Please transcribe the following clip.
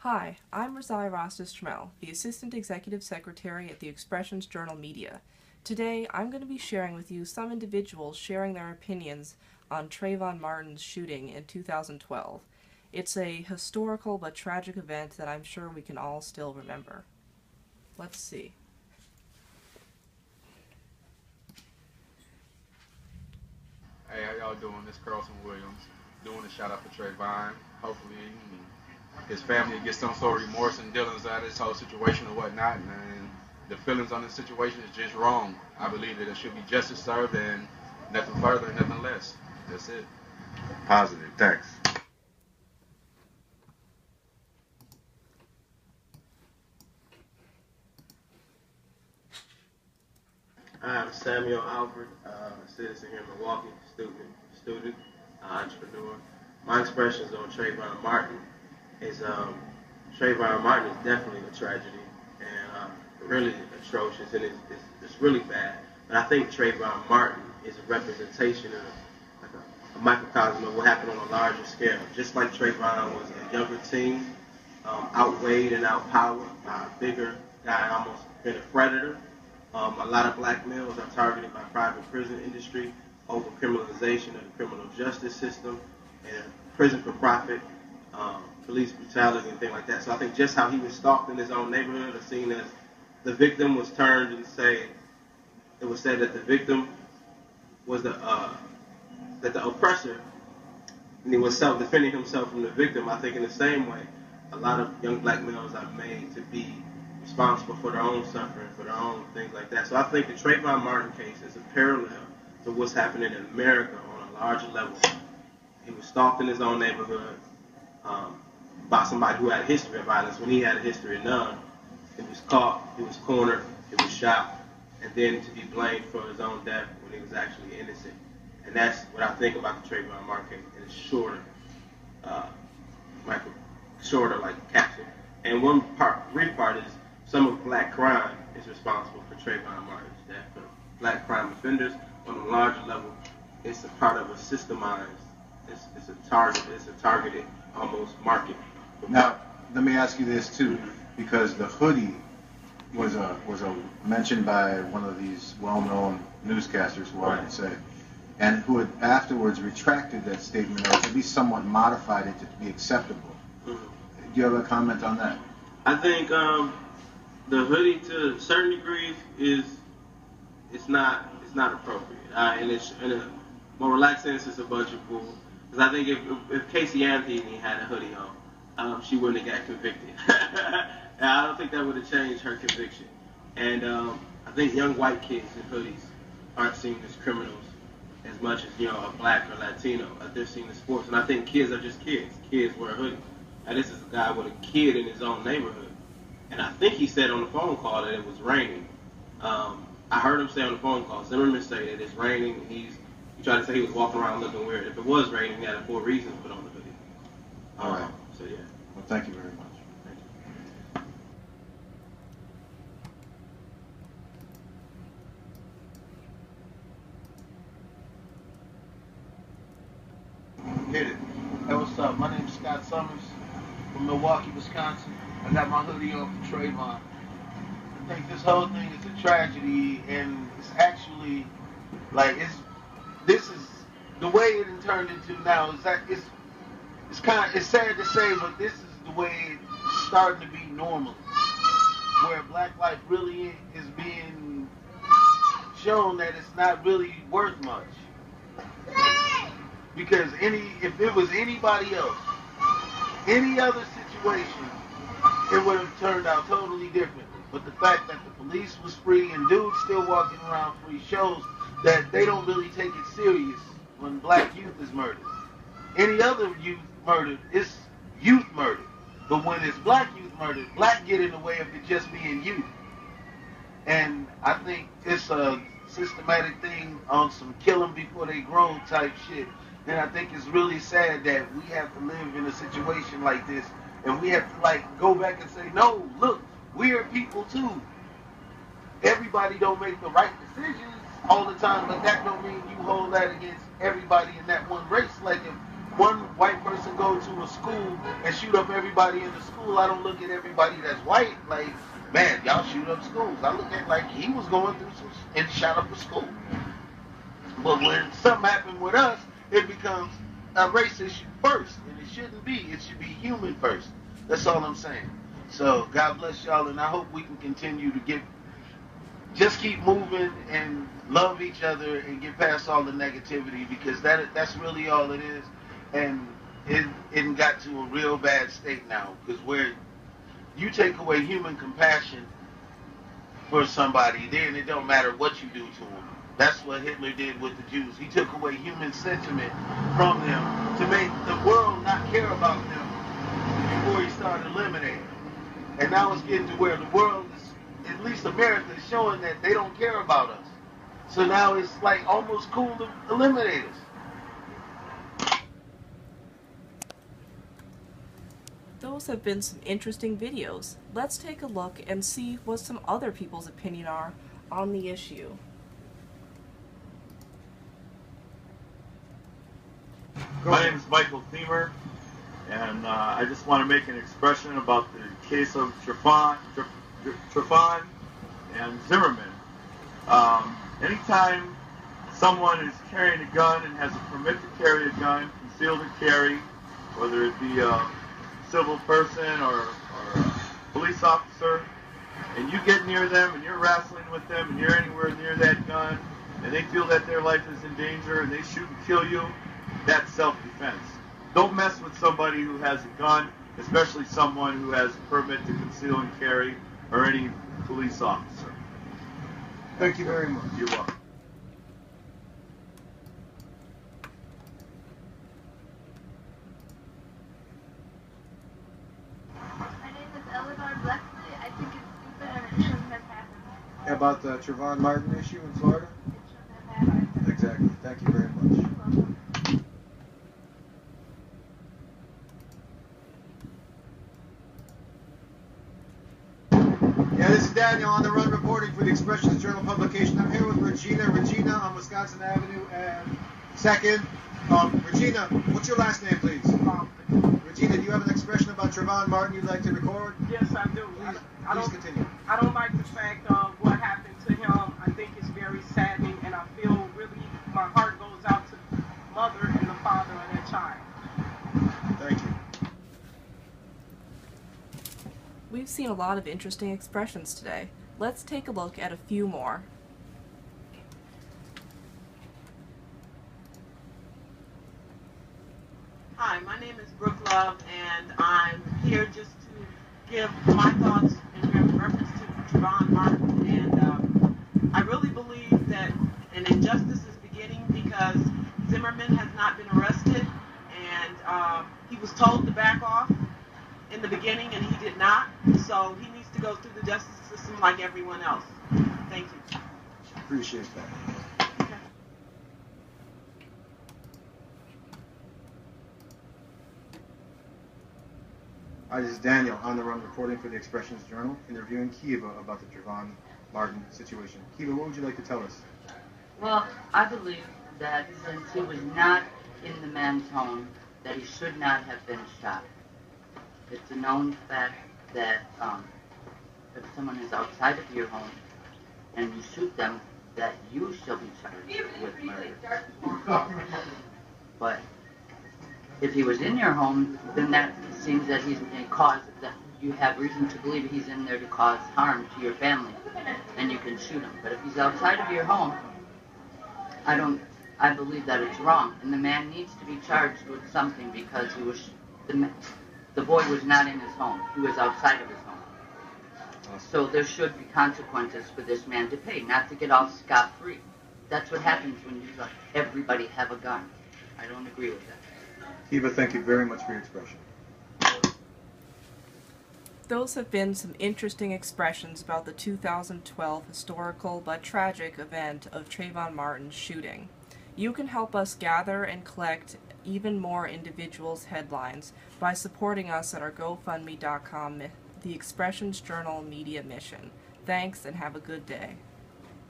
Hi, I'm Rasai Trammell, the Assistant Executive Secretary at the eXpressions Journal Media. Today, I'm going to be sharing with you some individuals sharing their opinions on Trayvon Martin's shooting in 2012. It's a historical but tragic event that I'm sure we can all still remember. Let's see. Hey, how y'all doing? This is Carlton Williams doing a shout out for Trayvon. Hopefully his family gets some sort of remorse and dealings out of this whole situation or whatnot. And the feelings on this situation is just wrong. I believe that there should be justice served and nothing further and nothing less. That's it. Positive. Thanks. I'm Samuel Alford, citizen here in Milwaukee, student, entrepreneur. My expressions on Trayvon Martin is Trayvon Martin is definitely a tragedy and really atrocious, and it's really bad. But I think Trayvon Martin is a representation of like a microcosm of what happened on a larger scale. Just like Trayvon was a younger teen, outweighed and outpowered by a bigger guy, almost been a predator. A lot of black males are targeted by private prison industry over criminalization of the criminal justice system and prison for profit, police brutality and things like that. So I think just how he was stalked in his own neighborhood, or seen as the victim, was turned and it was said that the victim was that the oppressor, and he was self-defending himself from the victim. I think in the same way, a lot of young black males are made to be responsible for their own suffering, for their own things like that. So I think the Trayvon Martin case is a parallel to what's happening in America on a larger level. He was stalked in his own neighborhood by somebody who had a history of violence when he had a history of none. He was caught, he was cornered, he was shot, and then to be blamed for his own death when he was actually innocent. And that's what I think about the Trayvon Martin case. It's shorter, shorter like capsule. And one brief part is some of black crime is responsible for Trayvon Martin's death. For black crime offenders on a larger level, it's a part of a systemized, it's a targeted almost market. Now, let me ask you this too, because the hoodie was mentioned by one of these well-known newscasters, who I can say, and who had afterwards retracted that statement, or at least somewhat modified it to be acceptable. Mm-hmm. Do you have a comment on that? I think the hoodie, to certain degrees, it's not appropriate, and it's in a more relaxed sense, it's a bunch of bull. Because I think if Casey Anthony had a hoodie on, she wouldn't have got convicted. And I don't think that would have changed her conviction. And I think young white kids in hoodies aren't seen as criminals as much as, a black or Latino. They're seen as sports. And I think kids are just kids. Kids wear a hoodie. Now, this is a guy with a kid in his own neighborhood. And I think he said on the phone call that it was raining. I heard him say on the phone call, Zimmerman say that it's raining. He tried to say he was walking around looking weird. If it was raining, he had 4 reasons to put on the hoodie. All right. So, yeah. Well, thank you very much. Hit it. Hey, what's up? My name's Scott Summers from Milwaukee, Wisconsin. I got my hoodie on for Trayvon. I think this whole thing is a tragedy, and it's actually this is the way it turned into now. Is that it's sad to say, but this is the way it's starting to be normally, where black life really is being shown that it's not really worth much. Because if it was anybody else, any other situation, it would have turned out totally differently. But the fact that the police was free and dudes still walking around free shows that they don't really take it serious when black youth is murdered. Any other youth murdered, it's youth murdered. But when it's black youth murdered, black get in the way of it just being youth. And I think it's a systematic thing on some kill them before they grow type shit. And I think it's really sad that we have to live in a situation like this, and we have to go back and say, no, look, we are people too. Everybody don't make the right decisions all the time, but that don't mean you hold that against everybody in that one race. Like if one white person go to a school and shoot up everybody in the school, I don't look at everybody that's white like, man, y'all shoot up schools. I look at like he was going through some and shot up a school. But when something happened with us, it becomes a race issue first, and it shouldn't be. It should be human first. That's all I'm saying. So God bless y'all, and I hope we can continue to just keep moving and love each other and get past all the negativity, because that's really all it is. And it got to a real bad state now, because where you take away human compassion for somebody, then it don't matter what you do to them. That's what Hitler did with the Jews. He took away human sentiment from them to make the world not care about them before he started eliminating. And now it's getting to where the world is, at least America, is showing that they don't care about us. So now it's like almost cool to eliminate us. Those have been some interesting videos. Let's take a look and see what some other people's opinion are on the issue. My name is Michael Femer, and I just want to make an expression about the case of Trayvon and Zimmerman. Anytime someone is carrying a gun and has a permit to carry a gun, concealed to carry, whether it be a civil person or a police officer, and you get near them and you're wrestling with them and you're anywhere near that gun and they feel that their life is in danger and they shoot and kill you, that's self-defense. Don't mess with somebody who has a gun, especially someone who has a permit to conceal and carry, or any police officer. Thank you very much. You're welcome. My name is Eleanor Blexley. I think it's stupid and it shouldn't have happened. About the Trayvon Martin issue in Florida? It shouldn't have happened. Exactly. Thank you very much. You're welcome. Yeah, this is Daniel on the run reporting for the Expressions Journal publication. I'm here with Regina. Regina on Wisconsin Avenue and 2nd. Regina, what's your last name, please? Regina, do you have an expression about Trayvon Martin you'd like to record? Yes, I do. Please continue. I don't like the fact of what happened to him. I think it's very saddening, and I feel really, my heart goes out to the mother and the father of that child. Thank you. We've seen a lot of interesting expressions today. Let's take a look at a few more. Hi, my name is Brooke Love, and I'm here just to give my thoughts in reference to Trayvon Martin. And I really believe that an injustice is beginning because Zimmerman has not been arrested, and he was told to back off in the beginning, and he did not. So he needs to go through the justice system like everyone else. Thank you. Appreciate that. Okay. Hi, this is Daniel on the run reporting for the Expressions Journal, interviewing Keeva about the Trayvon Martin situation. Keeva, what would you like to tell us? Well, I believe that since he was not in the man's home, that he should not have been shot. It's a known fact that if someone is outside of your home and you shoot them, that you shall be charged with murder. But if he was in your home, then that seems that he's a cause, that you have reason to believe he's in there to cause harm to your family, and you can shoot him. But if he's outside of your home, I believe that it's wrong, and the man needs to be charged with something because he was the boy was not in his home. He was outside of his home. So there should be consequences for this man to pay, not to get off scot-free. That's what happens when you let everybody have a gun. I don't agree with that. Keeva, thank you very much for your expression. Those have been some interesting expressions about the 2012 historical but tragic event of Trayvon Martin's shooting. You can help us gather and collect even more individuals' headlines by supporting us at our GoFundMe.com, the Expressions Journal Media Mission. Thanks and have a good day.